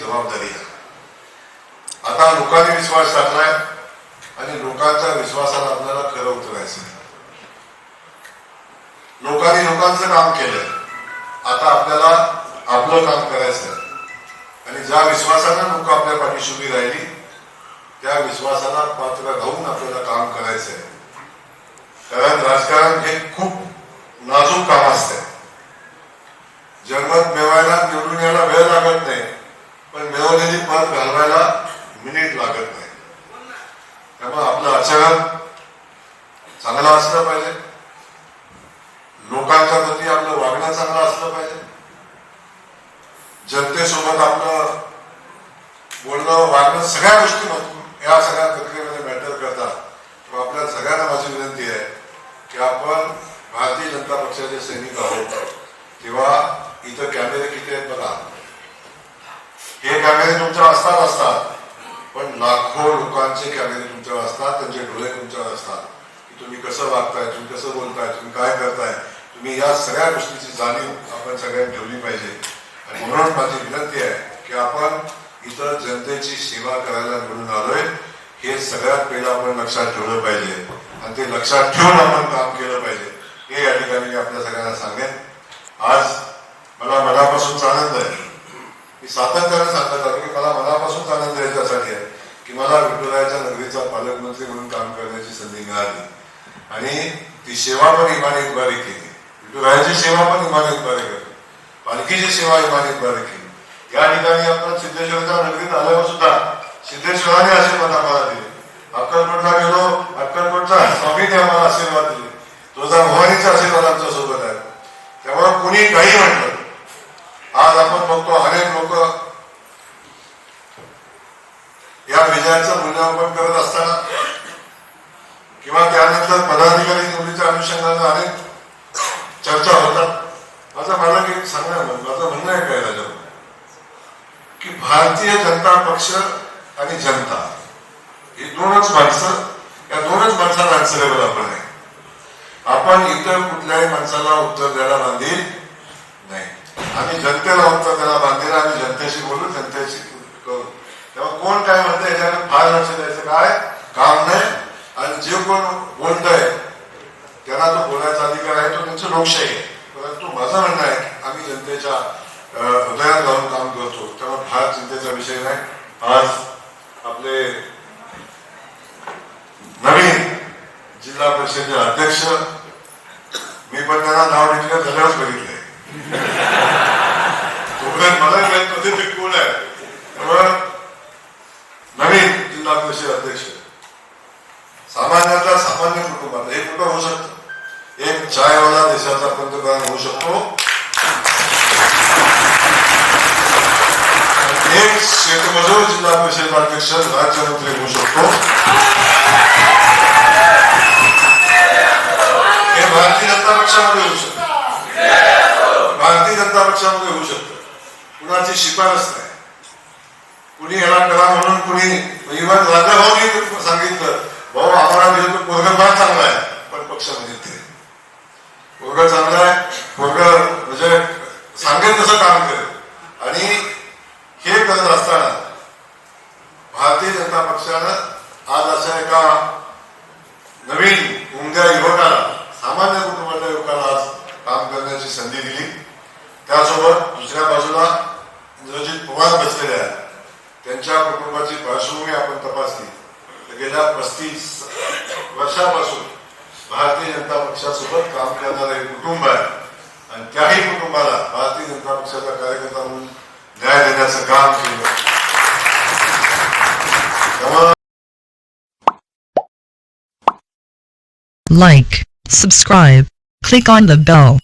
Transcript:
जबाबदारी आहे. आता लोकांनी विश्वास टाकलाय आणि लोकांच्या विश्वासाला आपल्याला खरं उतरायचं. लोकांनी लोकांचं काम केलं, आता आपल्याला आपलं काम करायचं आणि ज्या विश्वासानं लोक आपल्या पाठीशी उभी राहिली त्या विश्वासाला पात्र राहून आपल्याला काम करायचंय. कारण राजकारण हे खूप नाजूक काम असते. जन्मत मिळवायला निवडून यायला वेळ लागत नाही, पण मिळवलेली पद घालवायला मिनिट लागत नाही. त्यामुळे आपलं आचरण चांगलं असलं पाहिजे, लोकांच्या प्रती आपलं वागणं चांगलं असलं पाहिजे, जनतेसोबत आपलं बोलणं वागणं सगळ्या गोष्टी या सगळ्या प्रक्रियेमध्ये मॅटर करतात. आपल्या सगळ्यांना माझी विनंती आहे की आपण भारतीय जनता पक्षाचे सैनिक आहोत. तेव्हा इथं कॅमेरे किती आहेत बघा. हे कॅमेरे तुमच्यावर असतात, पण लाखो लोकांचे कॅमेरे तुमच्यावर असतात, त्यांचे डोळे तुमच्यावर असतात की तुम्ही कसं वागताय, तुम्ही कसं बोलताय, तुम्ही काय करताय. तुम्ही या सगळ्या गोष्टीची जाणीव आपण सगळ्यांनी ठेवली पाहिजे. आणि म्हणून माझी विनंती आहे की आपण इतर जनतेची सेवा करायला निवडून आलोय हे सगळ्यात पहिलं आपण लक्षात ठेवलं पाहिजे आणि ते लक्षात ठेवून आपण काम केलं पाहिजे. हे या ठिकाणी मी आपल्या सगळ्यांना सांगेन. आज मला मनापासून आनंद आहे, मी सातत्याने सांगत आलो की मला मनापासून आनंद याच्यासाठी आहे की मला विठुरायाच्या नगरीचा पालकमंत्री म्हणून काम करण्याची संधी मिळाली आणि ती सेवा पण इमानी इतबारी केली. विठुरायाची सेवा पण इमानी इतबारी केली, पालखीची सेवा इमानी इतबारी केली. या ठिकाणी आपण सिद्धेश्वरच्या नगरीत आल्यावर सुद्धा सिद्धेश्वराने आशीर्वाद आम्हाला दिले. अक्कलकोटला गेलो, अक्कलकोटचा स्वामीने आम्हाला आशीर्वाद दिले. तुळजाभवानीचा आशीर्वाद आमच्या सोबत आहे. त्यामुळे कुणी काही म्हटलं, आज आपण बघतो अनेक लोक या विजयाचं मूल्यमापन करत असताना किंवा त्यानंतर पदाधिकारी निवडीच्या अनुषंगाने अनेक चर्चा होतात. मला एक सांगणं, माझं म्हणणं आहे काय राजा की भारतीय जनता पक्ष आणि जनता ही दोनच माणसं, या दोनच माणसाला आन्सरेबल आपण आहे. आपण इतर कुठल्याही माणसाला उत्तर द्यायला बांधील नाही. आम्ही जनतेला उत्तर द्यायला बांधील, आम्ही जनतेशी बोलू, जनतेशी करू. तेव्हा कोण काय म्हणतं याच्याकडे फार लक्ष द्यायचं काय काम नाही. आणि जे कोण बोलतंय त्यांना तो बोलायचा अधिकार आहे, तो त्यांची लोकशाही आहे. परंतु माझं म्हणणं आहे आम्ही जनतेच्या हृदयात जाऊन काम करतो, तेव्हा फार चिंतेचा विषय नाही. आज आपले नवीन जिल्हा परिषदेचे अध्यक्ष, मी पण त्यांना नाव डिक्लेअर झाल्यावरच बघितलंय. तोपर्यंत मला माहित नव्हते ते कोण आहे. नवीन जिल्हा परिषद अध्यक्ष सामान्यातला सामान्य कुटुंबात हे कुठं होऊ शकतं. एक चायवाला देशाचा पंतप्रधान होऊ शकतो, एक शेतमजूर जिल्हा परिषद अध्यक्ष राज्यमंत्री होऊ शकतो. हे भारतीय जनता पक्षामध्ये होऊ शकतं, भारतीय जनता पक्षामध्ये होऊ शकतं. कुणाची शिफारस नाही, कुणी याला करा म्हणून कुणी. इव्हन राजाभाऊनी सांगितलं भाऊ आम्हाला दिलं तर पोरग फार चांगला आहे, पण पक्षामध्ये ते पोरग चांगला आहे, पोरग म्हणजे सांगेल तसं काम करेल. आणि हे करत असताना भारतीय जनता पक्षानं आज अशा एका नवीन उमद्या युवकाला, सामान्य कुटुंबातल्या युवकाला आज काम करण्याची संधी दिली. त्यासोबत दुसऱ्या बाजूला इंद्रजित पवार बसलेले आहेत, त्यांच्या कुटुंबाची पार्श्वभूमी आपण तपासली तर गेल्या 35 वर्षापासून भारतीय जनता पक्षासोबत काम करणारं हे कुटुंब आहे आणि त्याही कुटुंबाला भारतीय जनता पक्षाचा कार्यकर्ता म्हणून न्याय देण्याचं काम केलं. Like, subscribe, click on the bell.